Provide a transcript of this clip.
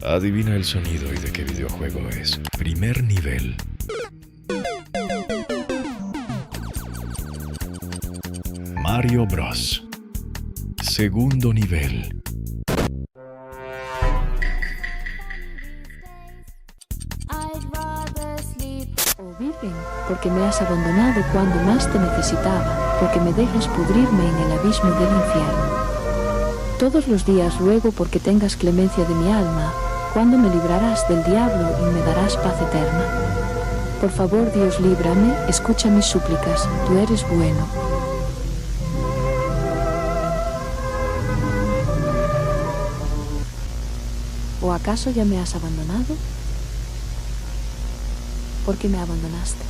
Adivina el sonido y de qué videojuego es. Primer nivel. Mario Bros. Segundo nivel. Oh Virgen, porque me has abandonado cuando más te necesitaba, porque me dejas pudrirme en el abismo del infierno. Todos los días ruego porque tengas clemencia de mi alma, cuando me librarás del diablo y me darás paz eterna. Por favor, Dios, líbrame, escucha mis súplicas, tú eres bueno. ¿O acaso ya me has abandonado? ¿Por qué me abandonaste?